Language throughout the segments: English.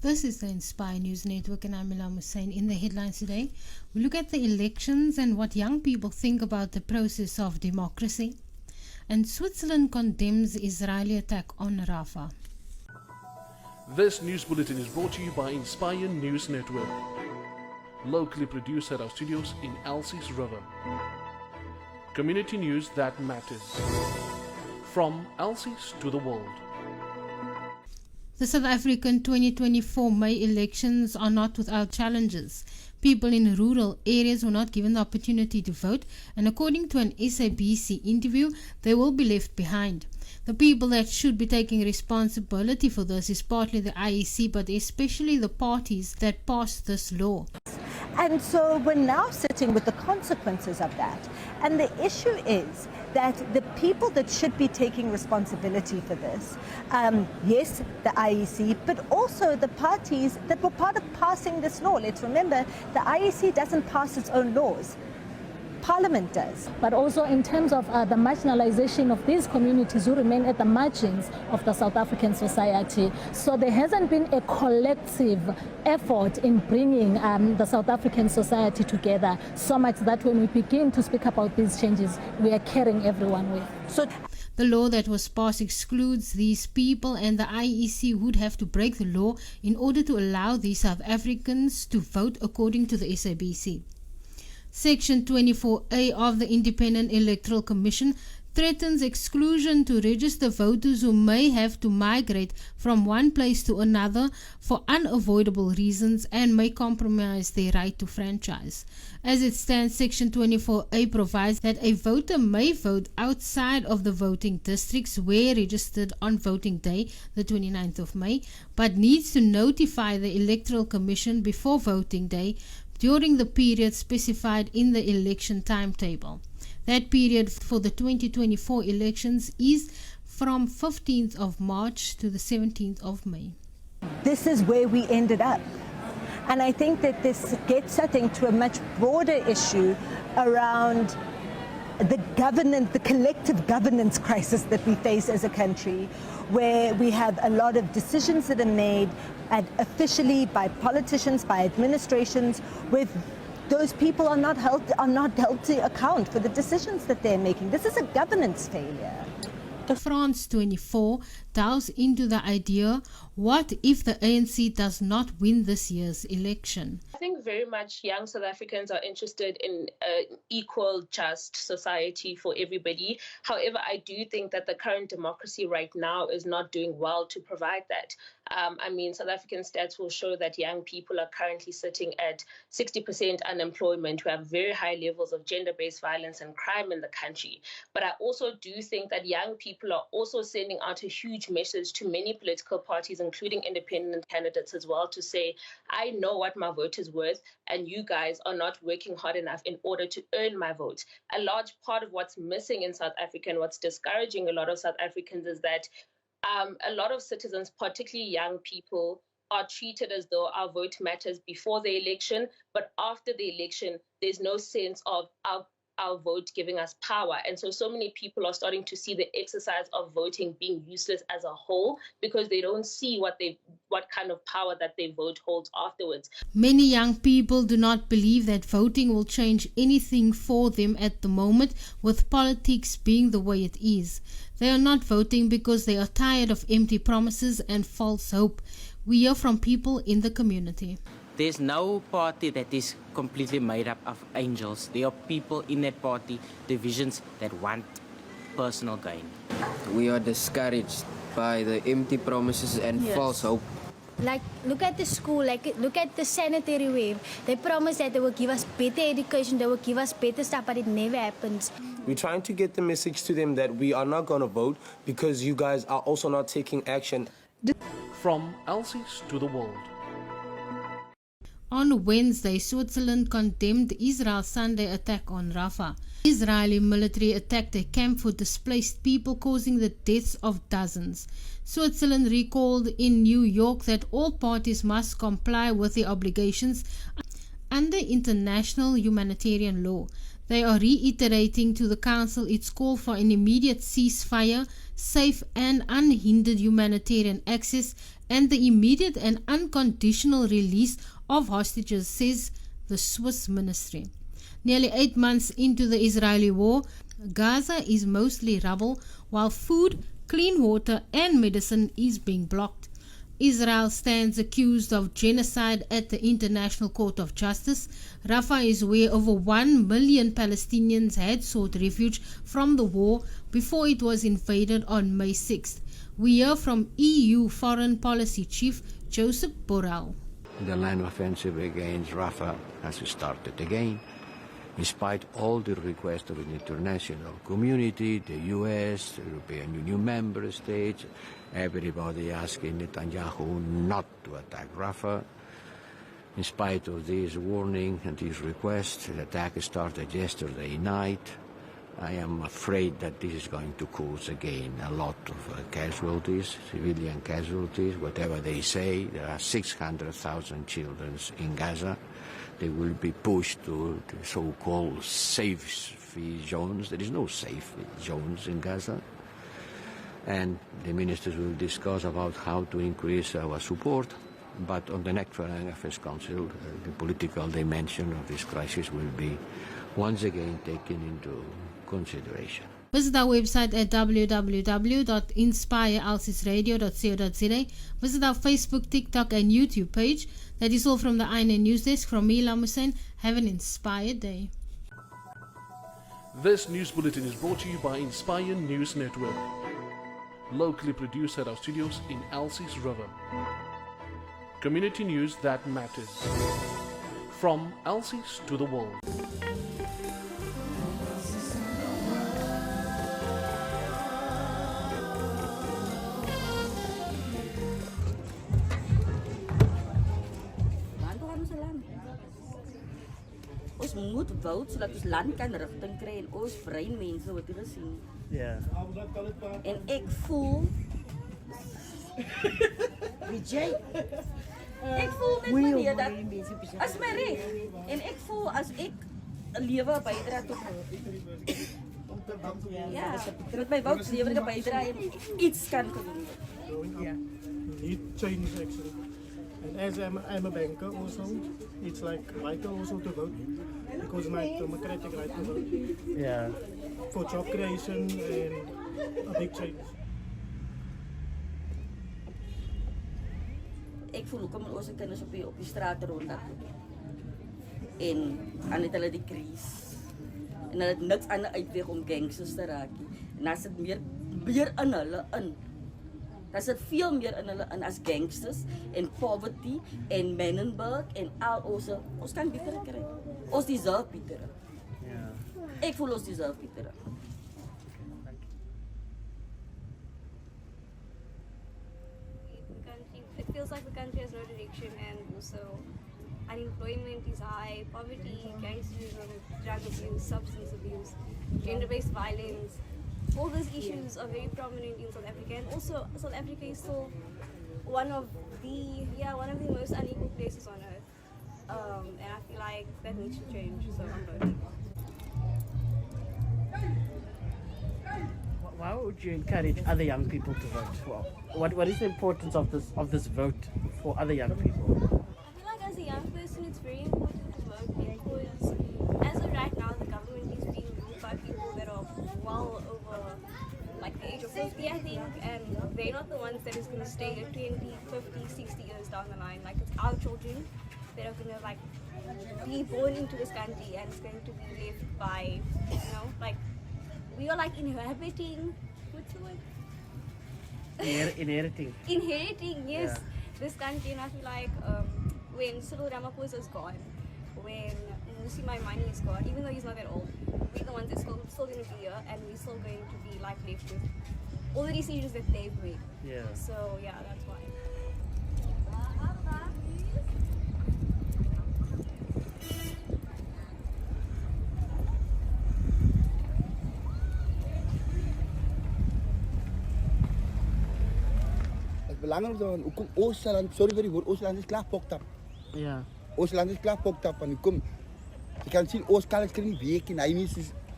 This is the Inspire News Network and I'm Ilham Hussein. In the headlines today, we look at the elections and what young people think about the process of democracy. And Switzerland condemns Israeli attack on Rafah. This news bulletin is brought to you by Inspire News Network. Locally produced at our studios in Elsie's River. Community news that matters. From Elsie's to the world. The South African 2024 May elections are not without challenges. People in rural areas were not given the opportunity to vote, and according to an SABC interview, they will be left behind. The people that should be taking responsibility for this is partly the IEC, but especially the parties that passed this law. And so we're now sitting with the consequences of that. And the issue is that the people that should be taking responsibility for this, yes, the IEC, but also the parties that were part of passing this law. Let's remember, the IEC doesn't pass its own laws. Parliament does. But also in terms of the marginalization of these communities who remain at the margins of the South African society. So there hasn't been a collective effort in bringing the South African society together, so much that when we begin to speak about these changes, we are carrying everyone with. So the law that was passed excludes these people, and the IEC would have to break the law in order to allow these South Africans to vote, according to the SABC. Section 24A of the Independent Electoral Commission threatens exclusion to register voters who may have to migrate from one place to another for unavoidable reasons and may compromise their right to franchise. As it stands, Section 24A provides that a voter may vote outside of the voting districts where registered on voting day, the 29th of May, but needs to notify the Electoral Commission before voting day during the period specified in the election timetable. That period for the 2024 elections is from 15th of March to the 17th of May. this is where we ended up. And I think that this gets, I think, to a much broader issue around the governance, the collective governance crisis that we face as a country, where we have a lot of decisions that are made officially by politicians, by administrations, with those people are not held to account for the decisions that they're making. This is a governance failure. France 24 delves into the idea, what if the ANC does not win this year's election? I think very much young South Africans are interested in an equal, just society for everybody. However, I do think that the current democracy right now is not doing well to provide that. South African stats will show that young people are currently sitting at 60% unemployment. We have very high levels of gender-based violence and crime in the country. But I also do think that young people are also sending out a huge message to many political parties, including independent candidates as well, to say, I know what my vote is worth, and you guys are not working hard enough in order to earn my vote. A large part of what's missing in South Africa and what's discouraging a lot of South Africans is that a lot of citizens, particularly young people, are treated as though our vote matters before the election, but after the election, there's no sense of our vote giving us power. And so many people are starting to see the exercise of voting being useless as a whole because they don't see what kind of power that their vote holds afterwards. Many young people do not believe that voting will change anything for them at the moment, with politics being the way it is. They are not voting because they are tired of empty promises and false hope. We hear from people in the community. There's no party that is completely made up of angels. There are people in that party, divisions that want personal gain. We are discouraged by the empty promises and false hope. Like, look at the school, look at the sanitary wave. They promised that they will give us better education, they will give us better stuff, but it never happens. We're trying to get the message to them that we are not going to vote because you guys are also not taking action. From Elsie's to the world. On Wednesday, Switzerland condemned Israel's Sunday attack on Rafah. Israeli military attacked a camp for displaced people, causing the deaths of dozens. Switzerland recalled in New York that all parties must comply with their obligations under international humanitarian law. They are reiterating to the Council its call for an immediate ceasefire, safe and unhindered humanitarian access, and the immediate and unconditional release of hostages, says the Swiss ministry. Nearly 8 months into the Israeli war, Gaza is mostly rubble, while food, clean water and medicine is being blocked. Israel stands accused of genocide at the International Court of Justice. Rafah is where over 1 million Palestinians had sought refuge from the war before it was invaded on May 6th. We hear from EU Foreign Policy Chief Joseph Borrell. The land offensive against Rafah has started again. In spite of all the requests of the international community, the US, the European Union member states, everybody asking Netanyahu not to attack Rafah. In spite of this warning and these requests, the attack started yesterday night. I am afraid that this is going to cause again a lot of casualties, civilian casualties. Whatever they say, there are 600,000 children in Gaza. They will be pushed to the so-called safe zones. There is no safe zones in Gaza. And the ministers will discuss about how to increase our support. But on the next Foreign Affairs Council, the political dimension of this crisis will be once again taken into consideration. Visit our website at www.inspirealcisradio.co.za. Visit our Facebook, TikTok and YouTube page. That is all from the INN News Desk. From me, Lam Hussein. Have an inspired day. This news bulletin is brought to you by Inspire News Network. Locally produced at our studios in Alces River. Community news that matters. From Alces to the world. Ons moet vote sodat ons land kan rigting kry en ons brein mense wat hier gesien. Ja. En ek voel Vijay. Ek voel net meneer dat as my reg en ek voel as ek 'n lewe bydra tot ja, met my vote lewe bydra en iets kan doen. Yeah. It changed actually. And as I'm a banker also, it's like vital also to vote because my democratic right to vote. Yeah. For job creation and a big change. Ek voel hoekom ons kinders op die straat rondloop. En aan dit hulle die krisis. En hulle het niks ander uitweg om gangsters te raak nie. En as dit meer in hulle in. Daar sit veel meer in hulle in as gangsters en poverty en Menenberg en al ons kan beter kry. Ons deserve beter. Ja. Ek voel ons deserve beter. It feels like the country has no direction and also unemployment is high, poverty, gangsterism, drug abuse, substance abuse, gender-based violence. All those issues are very prominent in South Africa, and also South Africa is still one of the most unequal places on earth. And I feel like that needs to change, so I'm voting. Why would you encourage other young people to vote? Well, what is the importance of this vote for other young people? I feel like as a young person it's very important to vote because as of right now the government is being ruled by people that are well over like the age of 50 I think, and they're not the ones that is going to stay at 20, 50, 60 years down the line. Like it's our children that are going to like be born into this country and it's going to be left by, you know, like we are like inhabiting, what's the word? Inheriting. Inheriting, yes, this country, and I feel like when Cyril Ramaphosa is gone, when Mmusi Maimane is gone, even though he's not that old, we're the ones that's still going to be here, and we're still going to be like left with all the decisions that they've made. Yeah. So yeah, that's why. Belangrijk dan ook Oosterland, sorry voor die woord, Oosterland is klaar pokt op. Ja. Oosterland is klaar pokt op en nu kom. Je kan zien Oosterland krijgt niet week in hij is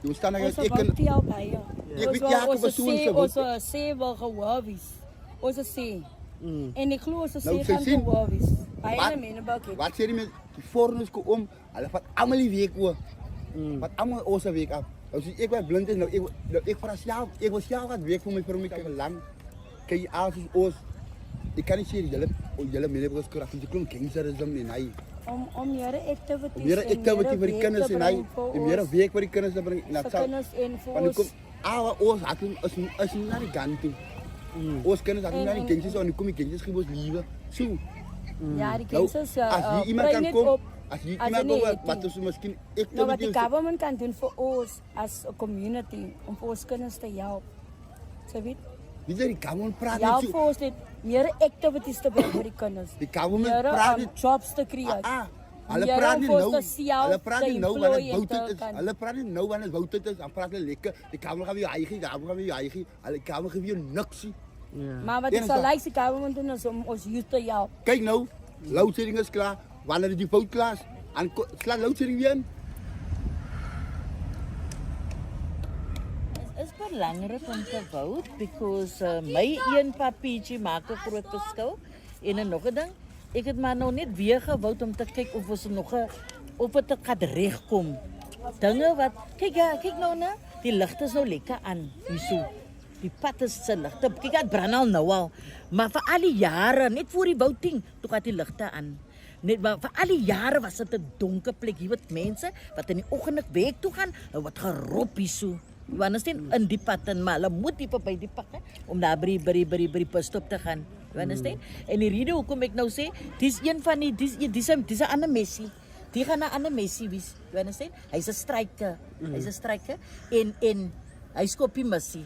we staan daar ik kan die al bij ja. Ek weet ja, ons sê wil gehoor wees. Ons sê En ek glo as Nou, sy sy gaan sien, bewys. Baie wat- mense bak het. Wat sê die mense? Die foreigners kom om, hulle vat almal die week oor. Wat almal ons week af. Nou sê ek wat blind is, nou ek vir myself, ek was self wat week vir my belang. Kyk as ons ek kan nie sê julle mense skur af die klomp gangsterisme en hy. Om meer activities. Meer activity vir die kinders en hy. En meer week vir die kinders te bring. Vir kinders en vir Want ons. kom ons het is nie na die kant toe. Ons kinders het nie na die gangsters en kom die gangsters gee ons liewe. So. Ja, die gangsters as hier iemand kan kom, as hier iemand kom wat wat ons miskien nou wat die government kan doen vir ons as 'n community om vir ons kinders te help. Jy weet? Wie sê die government praat Ja, nie vir ons dit meer activities te bring vir die kinders. Die government Meer, praat nie jobs te create. Hulle Meer praat om nie vir ons nou. te self Hulle praat te nie nou wanneer employ en bout te is. kan- Hulle praat nie nou wanneer bout is. Dan praat hulle lekker. Die government gaan weer eigen, die government gaan weer eigen. Hulle government gee jou niks. Maar wat ek sal like die government doen is om ons youth te help. Kyk nou, loadshedding is klaar. Wanneer is die bout klaar? En slaan loadshedding weer in. Is belangrik om te vote because my een papiertjie maak 'n groot verskil. En nog 'n ding, ek het maar nou net weer gewout om te kyk of ons nog 'n of dit gaan regkom. Dinge wat kyk nou na, die ligte is nou lekker aan hierso. Die pad is se ligte. Kyk, dit brand al nou al. Maar vir al die jare, net voor die voting, toe gaan die ligte aan. Net maar vir al die jare was dit 'n donker plek. Hier wat mense wat in die oggend werk toe gaan, wat gerop hierso. You understand? In die pad en maar hulle moet nie by die pad om daar by die busstop te gaan. You understand? En die rede hoekom ek nou sê, dis een van die dis 'n ander Messi. Die gaan 'n ander Messi wees. You understand? Hy's 'n striker. Hy's 'n striker en hy skop die missie.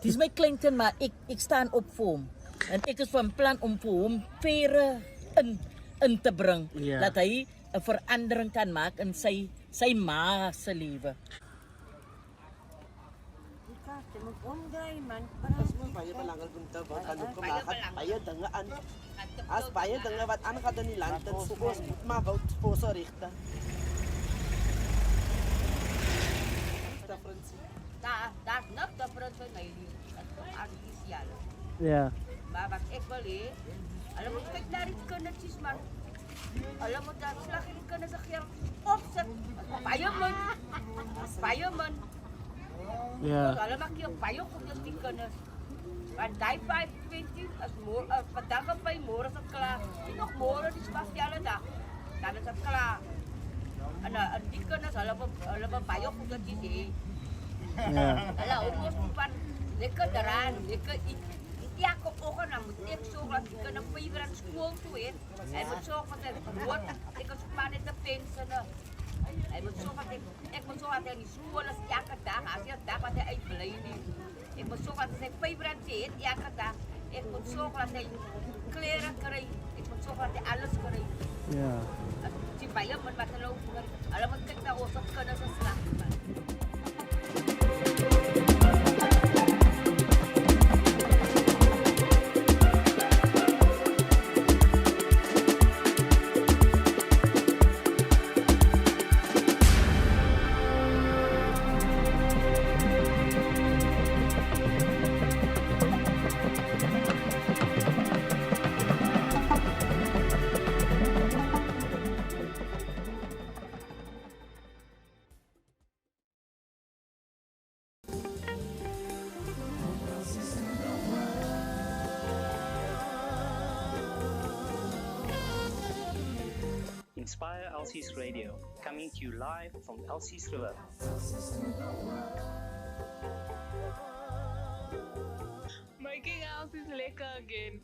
Dis my kleinkind, maar ek staan op vir hom. En ek is van plan om vir hom vere in te bring dat hy 'n verandering kan maak in sy ma se lewe. Jy moet omdraai man. Dit is baie belangrik om te wat aan ook gemaak het. Baie dinge aan. As baie dinge wat aangaan in die land en so ons moet maar wou vir ons regte. Daar's nog different vir my lewe. Dit is artifisiël. Ja. Maar wat ek wil hê, hulle moet kyk na die kindertjies man. Hulle moet daar slag in die kinders se geld opsit. Baie min. Baie min. Ja. Hulle maak hier baie goed as die kinders. Want daai 520 is môre, vandag op by môre is dit klaar. En nog môre die spesiale dag. Dan is dit klaar. En die kinders hulle baie goed as jy. Ja. Hulle hou mos van lekker daaraan, lekker eet. Elke oggend dan moet ek sorg dat die kinders 5 uur aan skool toe het. Hy moet sorg dat hy brood, ek kan span net 'n pensene. Hy moet sorg dat ek moet sorg dat hy in die skool is elke dag, as jy dag wat hy uitbly nie. Ek moet sorg dat hy 5 uur aan het elke dag. Ek moet sorg dat hy klere kry. Ek moet sorg dat hy alles kry. Ja. Die baie moet wat hulle moet kyk na ons kinders se slag. Inspire Elsie's Radio, coming to you live from Elsie's River. Making Elsie's lekker again.